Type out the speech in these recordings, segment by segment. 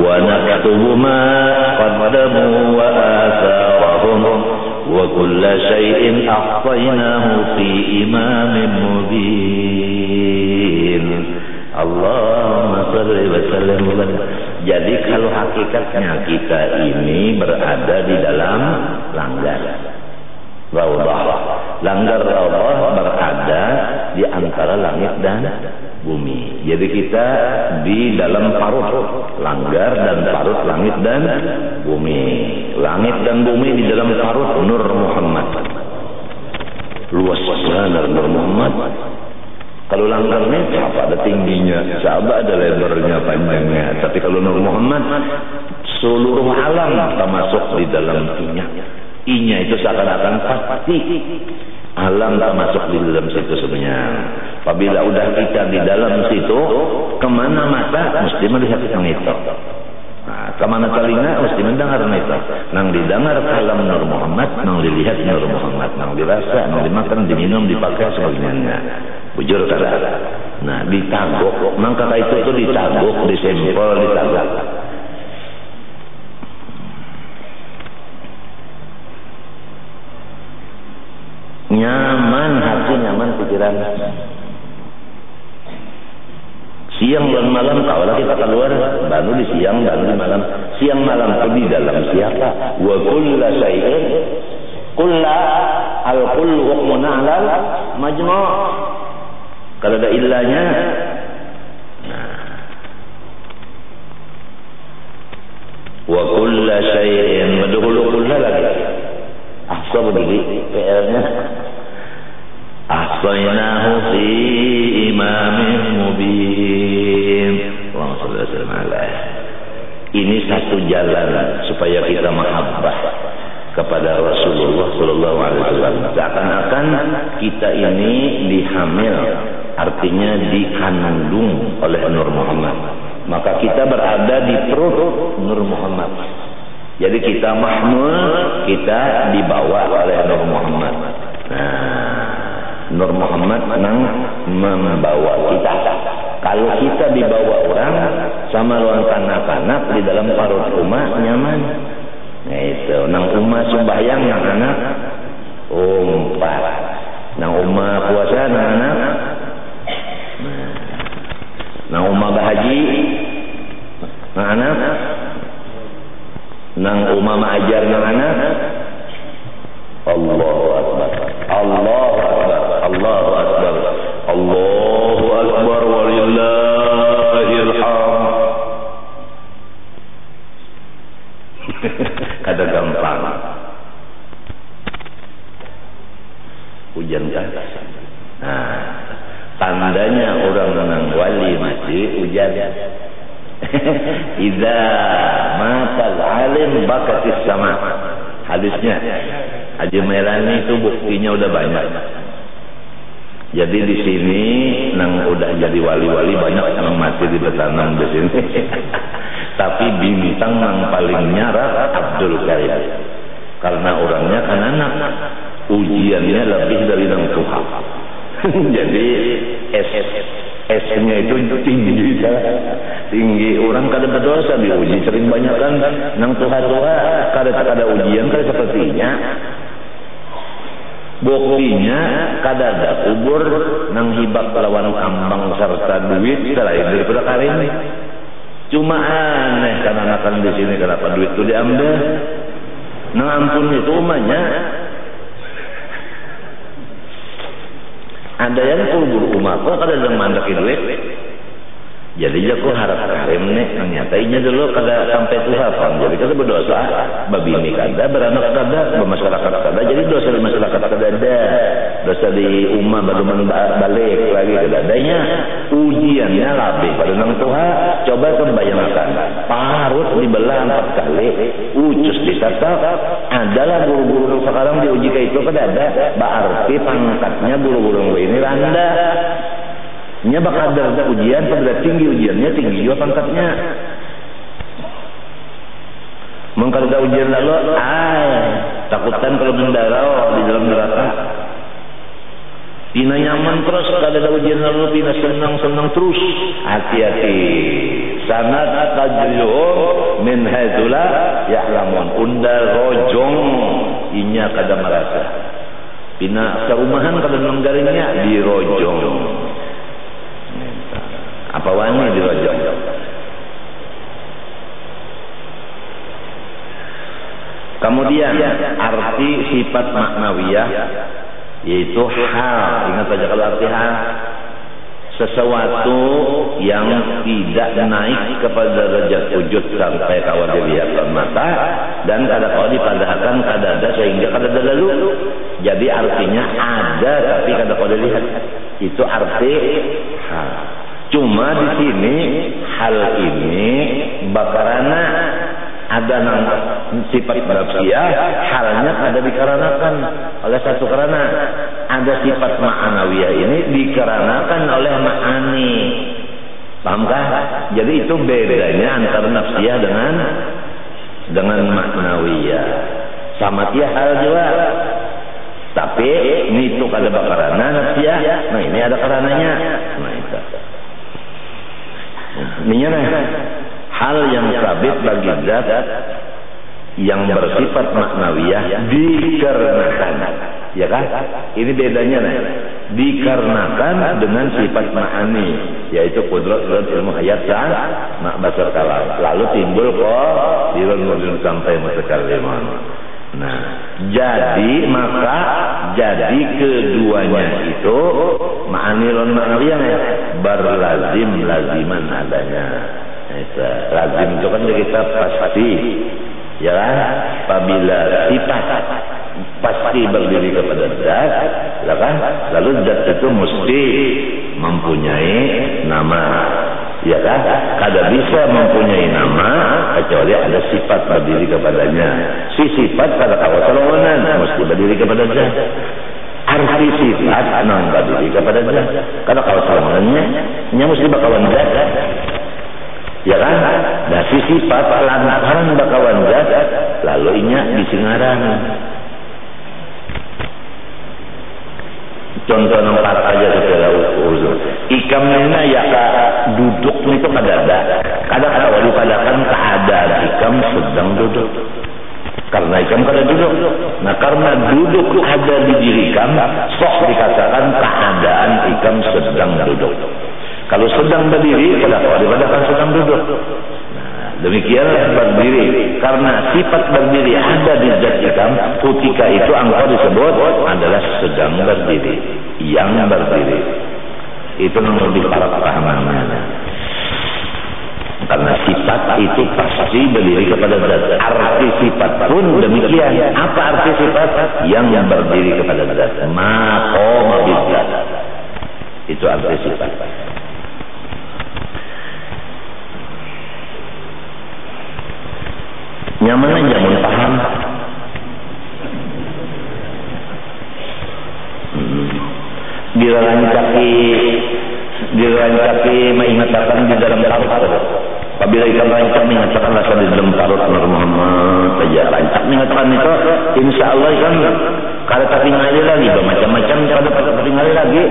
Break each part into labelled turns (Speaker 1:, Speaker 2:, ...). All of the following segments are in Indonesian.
Speaker 1: wa naktubu ma qaddamu wa atharahum wa kulla shay'in ahsaynahu fi imamin mubin. Allahumma shalli wa sallim. Jadi kalau hakikatnya kita ini berada di dalam langgar Raudhah. Langgar Raudhah berada di antara langit dan bumi. Jadi kita di dalam parut langgar dan parut langit dan bumi. Langit dan bumi di dalam parut Nur Muhammad. Luas benar Nur Muhammad. Kalau langgarnya siapa ada tingginya, siapa ada lebarnya, panjangnya. Tapi kalau Nur Muhammad, seluruh alam termasuk di dalam I-nya. I-nya itu seakan-akan pasti alam termasuk di dalam situ sebenarnya. Apabila udah kita di dalam situ, kemana mata mesti melihat yang itu. Nah, kemana telinga mesti mendengar itu. Nang didengar kalam Nur Muhammad, nang dilihat Nur Muhammad, nang dirasa, nang dimakan, diminum, dipakai sebagainya. Bujur kada. Nah, ditagok. Nang kata itu ditagok, disempel, ditagok. Nyaman hati, nyaman pikiran. Siang dan malam kalau kita keluar, baru di siang, baru di malam. Siang malam itu di dalam siapa? Wa kulla syai'in kulla al-kullu hukmun 'alal majmu'. Kalau ada illahnya, wa kulla syai'in madhulu kulla lagi. Ahsa begini PR-nya. Ahsaynahu fi imamin mubin. Allahumma shalli wa sallim alaihi. Ini satu jalan supaya kita mahabbah kepada Rasulullah sallallahu alaihi wasallam. Seakan-akan kita ini dihamil, artinya dikandung oleh Nur Muhammad. Maka kita berada di perut Nur Muhammad. Jadi kita mahmul, kita dibawa oleh Nur Muhammad. Nah, Nur Muhammad membawa kita. Kalau kita dibawa orang sama ruang kanak-kanak di dalam parut rumah nyaman. Nah itu, nang umah sembahyang nang anak umpat, nang umah puasa nang anak, nang umah bahaji nang anak, nang umah maajar nang anak. Allahu Akbar, Allahu Akbar, Allahu Akbar, Allahu Akbar, walillahil hamd. Kada gampang. Hujan kan? Nah, tandanya orang menang wali masih hujan. Idza matal alim bakatis sama. Hadisnya Haji Melani itu buktinya udah banyak. Jadi di sini nang udah jadi wali-wali banyak yang mati di betanam di sini. Tapi bintang yang paling nyara Abdul Karim. Karena orangnya kan anak, ujiannya lebih dari nang Tuhan. Jadi S-nya itu tinggi, tinggi. Orang kada berdosa diuji sering banyak kan nang Tuhan kada ujian kada sepertinya. Buktinya kada ada kubur nang hibak lawan kambang serta duit selain daripada karim. Cuma aneh kan anakan di sini kenapa duit itu diambil? Nang ampun itu umahnya. Ada yang kubur rumah kok kada ada mandaki duit. Jadi aku harap karim nih nyatainya dulu kada sampai Tuhan. Jadi kada berdosa, babi ini kada, beranak kada, bermasyarakat kada. Jadi dosa di masyarakat kada ada, dosa di umat baru balik lagi kada adanya. Ujiannya lebih pada nang Tuhan. Coba membayangkan, parut dibelah 4 kali, ucus ditatap. Adalah guru-guru sekarang diuji kayak itu kada ada. Berarti pangkatnya guru-guru ini rendah. Nya bakal ada ujian, pada tinggi ujiannya, tinggi juga pangkatnya. Mengkal ada ujian lalu, takutan kalau mendarau di dalam neraka. Pina nyaman terus, kalau ada ujian lalu, pina senang-senang terus. Hati-hati. Sanat tajriuhum min haitsula ya'lamun. Undal rojong inya kada merasa. Pina sarumahan kada menggarinya dirojong. Apa wani dirojong? Kemudian arti sifat maknawiyah yaitu hal. Ingat saja kalau arti hal, sesuatu yang tidak naik kepada derajat wujud sampai kawan dilihat oleh mata dan kada kau dipadahkan kada ada sehingga kada ada lalu. Jadi artinya ada tapi kada kau dilihat. Itu arti hal. Cuma di sini hal ini bakarana ada sifat nafsiyah, halnya kada dikarenakan oleh satu karena ada sifat ma'anawiyah ini dikarenakan oleh ma'ani. Pahamkah? Jadi itu bedanya antara nafsiyah dengan ma'nawiyah. Sama tiap hal juga. Tapi ini itu kada bakarana nafsiyah. Nah ini ada karenanya. Nah itu. Ini hal yang sabit bagi zat yang bersifat maknawiyah dikarenakan, ya kan? Ini bedanya nih. Dikarenakan dengan sifat ma'ani, yaitu qudrat ilmu hayat dan basar kalam. Lalu timbul kok dilun sampai mutakalliman. Nah, jadi keduanya itu ma'ani dan ma'nawiyah laziman adanya. Lazim itu kan kita pasti, ya kan? Apabila sifat pasti berdiri kepada zat, ya kan? Lalu zat itu mesti mempunyai nama, ya kan? Kada bisa mempunyai nama kecuali ada sifat berdiri kepadanya. Si sifat pada kawasan mesti berdiri kepada zat. Arti sifat nang berdiri kepada zat. Kada kawasannya mesti bakawan zat. Ya kan? Nah si sifat lantaran bakawan zat lalu inya disingaran. Contoh nomor aja secara uzur. Ikamnya ya duduk itu kada ada. Kadang-kadang dipadakan keadaan ikam sedang duduk. Karena ikam kada duduk. Nah karena duduk ada di diri ikam, sok dikatakan keadaan ikam sedang duduk. Kalau sedang berdiri, kadang-kadang sedang duduk. Nah, demikian berdiri. Karena sifat berdiri ada di zat ikam, ketika itu engkau disebut adalah sedang berdiri. Yang berdiri. Itu nomor di para pahamannya. Karena sifat itu pasti berdiri kepada zat. Arti sifat pun demikian. Apa arti sifat? Yang berdiri kepada zat. Maqama bidzat. Itu arti sifat. Nyaman aja mau paham. Dirancaki mengatakan di dalam tarut. Apabila ikan rancak mengatakan rasa di dalam tarut Muhammad saja rancak mengatakan itu, insya Allah kan kada tertinggali lagi macam-macam kada tertinggali lagi.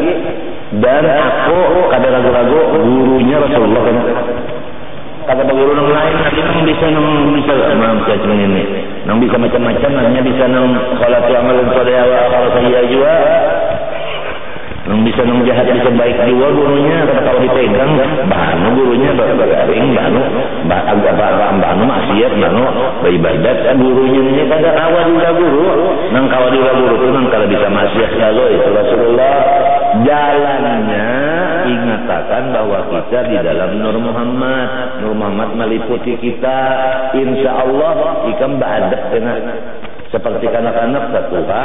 Speaker 1: Dan aku kada ragu-ragu gurunya Rasulullah kan. Kata guru yang lain nanti nang bisa macam ini, nang bisa macam-macam, hanya bisa nang kalau tu amalan pada kalau saya juga, nang bisa nang jahat bisa baik juga gurunya. Kalau dipegang, banu gurunya bergaring, banu maksiat, banu beribadat, gurunya ini pada awal juga guru, nang kawal juga guru tu nang kalau bisa maksiat kalau itu Rasulullah jalannya. Ingatakan bahwa kita di dalam Nur Muhammad meliputi kita. Insya Allah ikam ba'adab kena seperti kanak-kanak satuha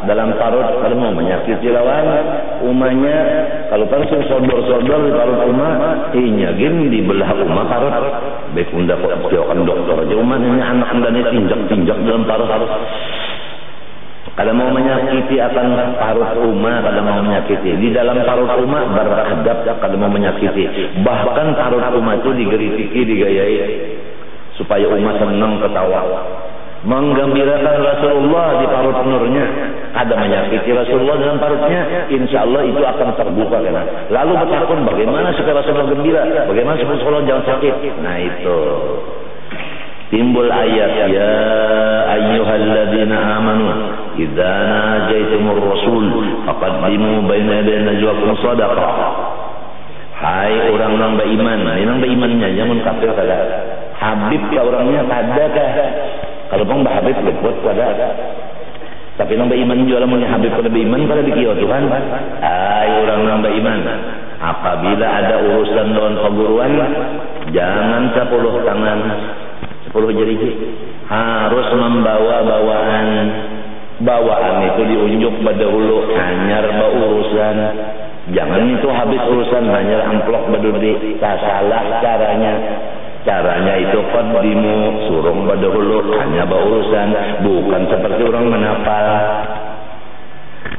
Speaker 1: dalam parut. Kalau mau menyakiti lawan umanya, kalau langsung sodor-sodor di parut umah inyagin di belah umah parut baik unda kok siakan dokter aja umahnya anak anda ini tinjak dalam parut. Kalau mau menyakiti akan parut umat, kalau mau menyakiti di dalam parut umat beradab. Kalau mau menyakiti, bahkan parut umat itu digeritiki, digayai supaya umat senang ketawa, menggembirakan Rasulullah di parut nurnya. Ada menyakiti Rasulullah dalam parutnya, insya Allah itu akan terbuka kan. Lalu bertakun bagaimana supaya Rasulullah gembira, bagaimana supaya Rasulullah jangan sakit. Nah itu timbul ayat ya ayyuhalladzina amanu idza najaitumur rasul faqaddimu baina yaday najwakum shadaqah. Hai orang nang beriman, nang berimannya jangan kafir kada. Habib ka orangnya kada kah? Kalau bang Habib lebut kada. Tapi nang beriman juga lamun Habib kada beriman kada dikieu Tuhan. Hai orang nang beriman, apabila ada urusan lawan perguruan jangan 10 tangan 10 jari, harus membawa bawaan itu diunjuk pada hulu hanyar urusan. Jangan itu habis urusan hanya amplop berdudi. Salah caranya itu qaddimu surung pada hulu hanya urusan, bukan seperti orang menapal.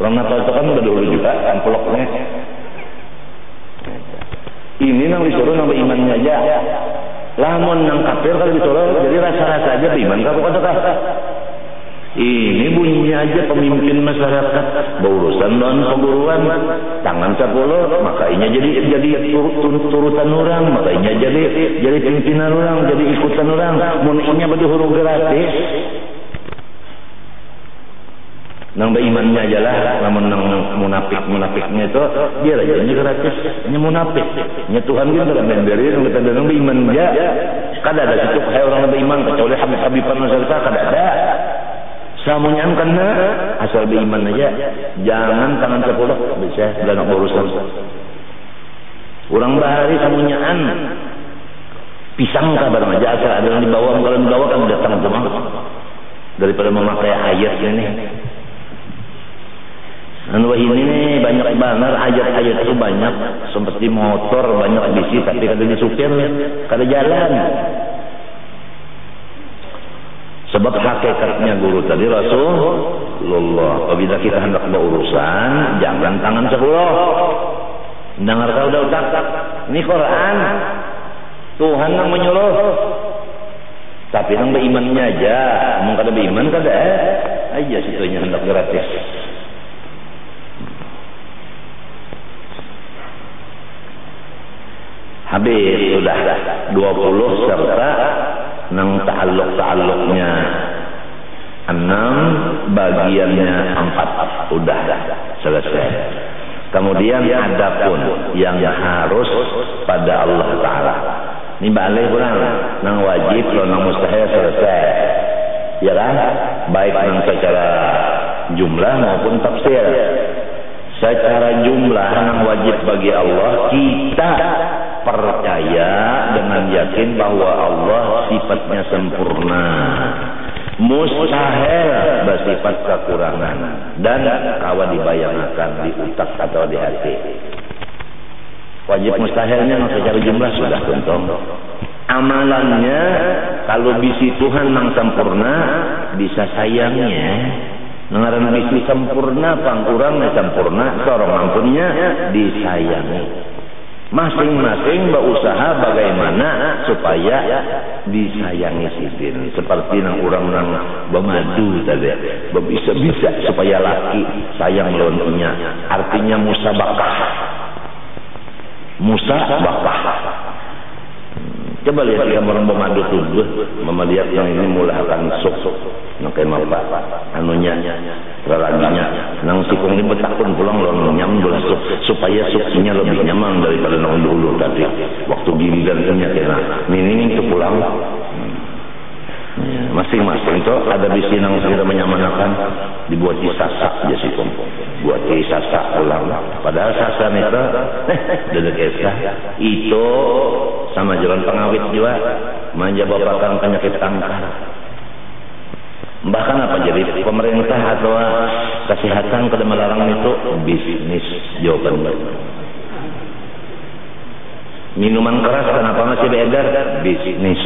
Speaker 1: Orang menapal itu kan pada hulu juga amplopnya. Ini nang disuruh nang berimannya aja. Lamun nang kafir kalau disuruh jadi rasa-rasa aja beriman kah bukan kah? Ini bunyinya aja pemimpin masyarakat berurusan dengan perguruan tangan 10 makanya jadi turutan orang, makanya jadi pimpinan orang, jadi ikutan orang. Muninya badu huruf gratis. Nang berimannya aja lah, lamun nang munafiknya itu dia aja ini gratis, ini munafik. Nya Tuhan kita dalam memberi nang kita nang beriman aja. Kada ada situ kayak orang beriman kecuali habib-habiban masyarakat kada ada. Samunya kena asal beriman aja, jangan tangan 10 bisa dalam urusan. Orang bahari samunyaan pisang kabar aja asal ada yang dibawa, kalau dibawa kan datang cuma daripada memakai ayat ini. Anu ini nih banyak banget ayat-ayat itu banyak, seperti motor banyak bisi tapi kada disupir, kada jalan. Sebab hakikatnya guru tadi Rasulullah, apabila kita hendak berurusan jangan tangan 10. Dengar kau dah utak, ini Quran Tuhan yang menyuruh. Tapi nang berimannya aja, mau kada beriman kada aja situnya hendak gratis. Habis sudah 20 serta nang ta'alluq-ta'alluqnya 6, bagiannya 4 udah selesai. Kemudian adapun yang harus pada Allah Ta'ala ini balik kurang nang wajib lo nang mustahil selesai ya kan, baik nang secara jumlah maupun tafsir. Secara jumlah nang wajib bagi Allah kita percaya dengan yakin bahwa Allah sifatnya sempurna, mustahil bersifat kekurangan dan kawa dibayangkan di utak atau di hati. Wajib mustahilnya secara jumlah sudah tentu. Amalannya kalau bisi Tuhan yang sempurna bisa sayangnya ngaran bisi sempurna pangkurangnya sempurna sorong ampunnya disayangi. Masing-masing berusaha bagaimana supaya disayangi sidin. Seperti nang orang nang bemadu tadi, bisa supaya laki sayang lawannya. Artinya musabakah. Coba lihat gambar bemadu tubuh, melihat yang ini mulai akan sok nakai mapa anunya lelaginya nang sikung ini betakun pulang lawan nyam bola supaya suksinya lebih nyaman daripada nang dulu tadi waktu gilirannya kena ini itu pulang. Masing-masing tuh ada bisi nang kita menyamanakan dibuat sasak aja sih buat sasak ulang. Padahal sasak itu dedek esa itu sama jalan pengawit juga menjawabkan penyakit kanker. Bahkan apa jadi pemerintah atau kesehatan kada melarang itu bisnis jawaban. Minuman keras kenapa masih beredar? Bisnis.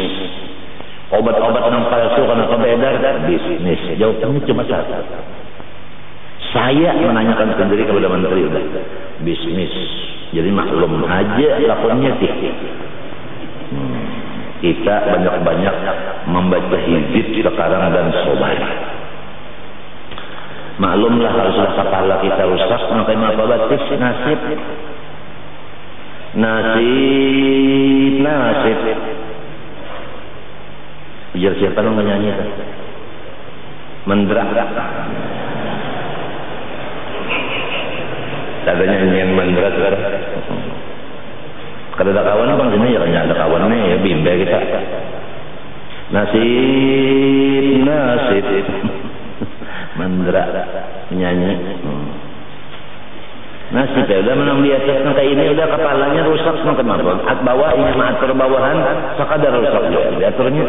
Speaker 1: Obat-obat yang palsu kenapa beredar? Bisnis. Jawabannya cuma satu. Saya menanyakan sendiri kepada menteri udah bisnis. Jadi maklum aja lakonnya sih. Kita banyak-banyak membaca hizib sekarang dan sobat. Maklumlah kalau sudah kepala kita rusak maka apa batis nasib. Ujar siapa lo nyanyi kan? Mendra. Katanya nyanyian mendra sekarang. Kalau ada kawan bang sini ya ada kawan nih ya bimbe kita. Nasib mendra nyanyi. Nasib ya udah menang di atas nangka ini udah kepalanya rusak semua kenapa? At bawah ini atur bawahan sekadar rusak juga diaturnya.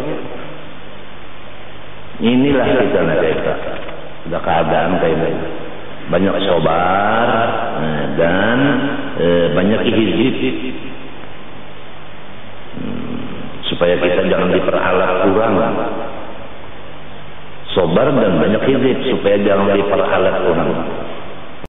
Speaker 1: Inilah kita mereka. Sudah keadaan kayak ini. Banyak sobar dan banyak hizib. Supaya kita jangan diperalat kurang. Sobar dan banyak hizib supaya jangan diperalat kurang.